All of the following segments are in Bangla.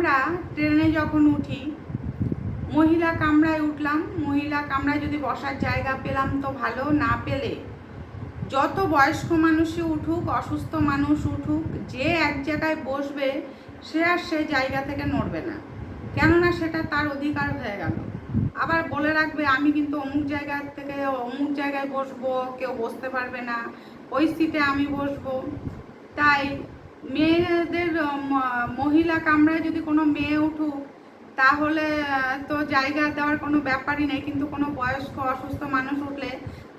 আমরা ট্রেনে যখন উঠি, মহিলা কামরায় উঠলাম, মহিলা কামরায় যদি বসার জায়গা পেলাম তো ভালো, না পেলে যত বয়স্ক মানুষই উঠুক, অসুস্থ মানুষ উঠুক, যে এক জায়গায় বসবে সে আর সে জায়গা থেকে নড়বে না, কেননা সেটা তার অধিকার হয়ে গেল। আবার বলে রাখবে আমি কিন্তু অমুক জায়গা থেকে অমুক জায়গায় বসবো, কেউ বসতে পারবে না, ওই সিটে আমি বসবো। তাই মেয়েদের মহিলা কামরায় যদি কোনো মেয়ে উঠুক তাহলে তো জায়গা দেওয়ার কোনো ব্যাপারই নেই, কিন্তু কোনো বয়স্ক অসুস্থ মানুষ উঠলে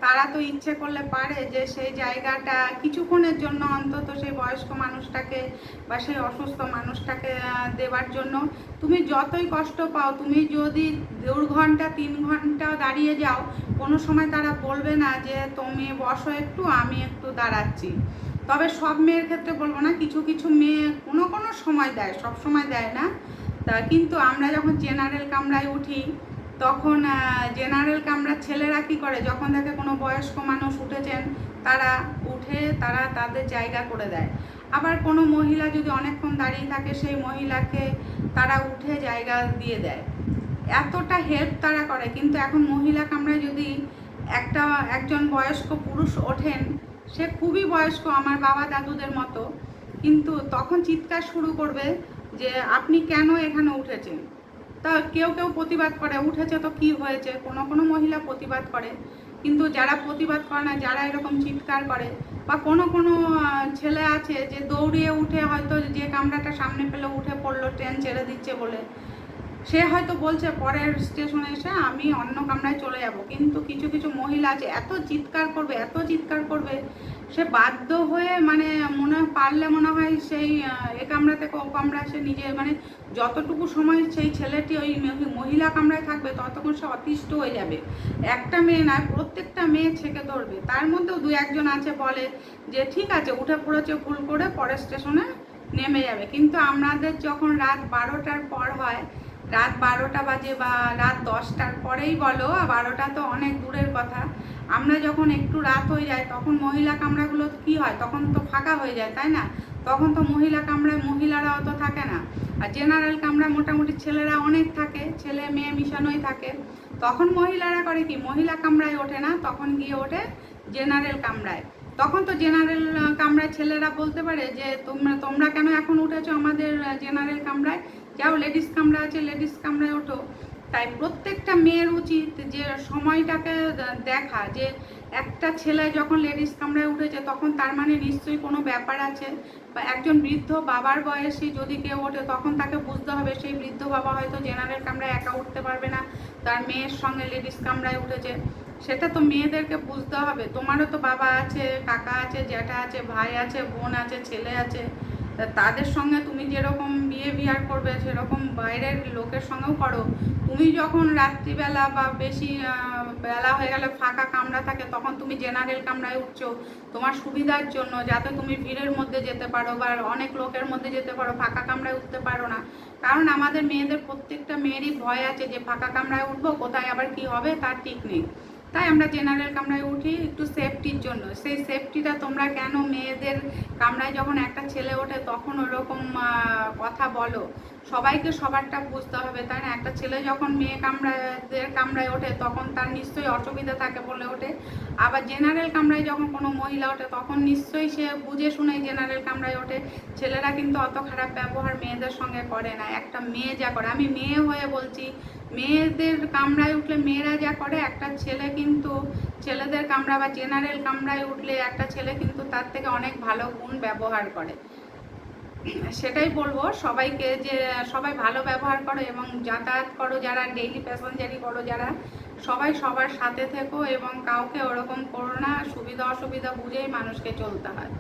তারা তো ইচ্ছে করলে পারে যে সেই জায়গাটা কিছুক্ষণের জন্য অন্তত সেই বয়স্ক মানুষটাকে বা সেই অসুস্থ মানুষটাকে দেওয়ার জন্য। তুমি যতই কষ্ট পাও, তুমি যদি 2 ঘন্টা 3 ঘন্টাও দাঁড়িয়ে যাও, কোনো সময় তারা বলবে না যে তুমি বসো একটু, আমি একটু দাঁড়াচ্ছি। তবে সব মেয়ের ক্ষেত্রে বলবো না, কিছু কিছু মেয়ে কোনো কোনো সময় দেয়, সব সময় দেয় না। তা কিন্তু আমরা যখন জেনারেল কামরায় উঠি তখন জেনারেল কামরার ছেলেরা কী করে, যখন দেখে কোনো বয়স্ক মানুষ উঠেছেন তারা উঠে তারা তাদের জায়গা করে দেয়। আবার কোনো মহিলা যদি অনেকক্ষণ দাঁড়িয়ে থাকে সেই মহিলাকে তারা উঠে জায়গা দিয়ে দেয়, এতটা হেল্প তারা করে। কিন্তু এখন মহিলা কামরায় যদি একজন বয়স্ক পুরুষ ওঠেন, সে খুবই বয়স্ক, আমার বাবা দাদুদের মতো, কিন্তু তখন চিৎকার শুরু করবে যে আপনি কেন এখানে উঠেছেন। তা কেউ কেউ প্রতিবাদ করে, উঠেছে তো কি হয়েছে, কোনো কোনো মহিলা প্রতিবাদ করে। কিন্তু যারা প্রতিবাদ করে না, যারা এরকম চিৎকার করে, বা কোনো কোনো ছেলে আছে যে দৌড়িয়ে উঠে হয়তো যে কামরাটা সামনে পেলে উঠে পড়লো ট্রেন ছেড়ে দিচ্ছে বলে, সে হয়তো বলছে পরের স্টেশনে এসে আমি অন্য কামরায় চলে যাব। কিন্তু কিছু কিছু মহিলা আছে এত চিৎকার করবে, এত চিৎকার করবে, সে বাধ্য হয়ে মানে পারলে মনে হয় সেই এ কামরা থেকে ও কামরা সে নিজে মানে যতটুকু সময় সেই ছেলেটি ওই মহিলা কামরায় থাকবে ততক্ষণ সে অতিষ্ঠ হয়ে যাবে। একটা মেয়ে নয়, প্রত্যেকটা মেয়ে ছেঁকে ধরবে। তার মধ্যেও 2-1 জন আছে বলে যে ঠিক আছে উঠে পড়েছে ভুল করে, পরের স্টেশনে নেমে যাবে। কিন্তু আমাদের যখন রাত 12টার পর হয়, রাত 12টা বাজে বা রাত 10টার পরেই বলো, 12টা তো অনেক দূরের কথা, আমরা যখন একটু রাত হয়ে যায় তখন মহিলা কামরাগুলো কি হয়, তখন তো ফাঁকা হয়ে যায়, তাই না? তখন তো মহিলা কামরায় মহিলারা অত থাকে না, আর জেনারেল কামরায় মোটামুটি ছেলেরা অনেক থাকে, ছেলে মেয়ে মিশানোই থাকে। তখন মহিলারা করে কি, মহিলা কামরায় ওঠে না, তখন গিয়ে ওঠে জেনারেল কামরায়। তখন তো জেনারেল কামরায় ছেলেরা বলতে পারে যে তোমরা কেন এখন উঠেছো আমাদের জেনারেল কামরায়, যাও লেডিস কামরা আছে লেডিস কামরায় ওঠো। তাই প্রত্যেকটা মেয়ের উচিত যে সময়টাকে দেখা, যে একটা ছেলে যখন লেডিস কামরায় উঠেছে তখন তার মানে নিশ্চয়ই কোনো ব্যাপার আছে। বা একজন বৃদ্ধ বাবার বয়সী যদি কেউ ওঠে তখন তাকে বুঝতে হবে সেই বৃদ্ধ বাবা হয়তো জেনারেল কামরায় একা উঠতে পারবে না, তার মেয়ের সঙ্গে লেডিস কামরায় উঠেছে, সেটা তো মেয়েদেরকে বুঝতে হবে। তোমারও তো বাবা আছে, কাকা আছে, জ্যাঠা আছে, ভাই আছে, বোন আছে, ছেলে আছে, তাদের সঙ্গে তুমি যেরকম বিহেভিয়ার করবে সেরকম বাইরের লোকের সঙ্গেও করো। তুমি যখন রাত্রিবেলা বা বেশি বেলা হয়ে গেলে ফাঁকা কামরা থাকে তখন তুমি জেনারেল কামরায় উঠছো তোমার সুবিধার জন্য, যাতে তুমি ভিড়ের মধ্যে যেতে পারো বা অনেক লোকের মধ্যে যেতে পারো, ফাঁকা কামরায় উঠতে পারো না। কারণ আমাদের মেয়েদের প্রত্যেকটা মেয়েরই ভয় আছে যে ফাঁকা কামরায় উঠবো, কোথায় আবার কি হবে তার ঠিক নেই। তাই আমরা জেনারেল কামরায় উঠি একটু সেফটির জন্য। সেই সেফটিটা তোমরা কেন মেয়েদের কামরায় যখন একটা ছেলে ওঠে তখন ওরকম কথা বলো, সবাইকে সবারটা বুঝতে হবে, তাই না? একটা ছেলে যখন মেয়ে কামরায় ওঠে তখন তার নিশ্চয়ই অসুবিধা থাকে বলে ওঠে। আবার জেনারেল কামরায় যখন কোনো মহিলা ওঠে তখন নিশ্চয়ই সে বুঝে শুনেই জেনারেল কামরায় ওঠে। ছেলেরা কিন্তু অত খারাপ ব্যবহার মেয়েদের সঙ্গে করে না। একটা মেয়ে যা করে, আমি মেয়ে হয়ে বলছি, মেয়েদের কামরায় উঠলে মেয়েরা যা করে একটা ছেলে কিন্তু ছেলেদের কামরা বা জেনারেল কামরায় উঠলে একটা ছেলে কিন্তু তার থেকে অনেক ভালো গুণ ব্যবহার করে। সেটাই বলবো সবাইকে যে সবাই ভালো ব্যবহার করো এবং যাতায়াত করো, যারা ডেইলি প্যাসেঞ্জারি করো যারা, সবাই সবার সাথে থেকো এবং কাউকে ওরকম করো না, সুবিধা অসুবিধা বুঝেই মানুষকে চলতে হয়।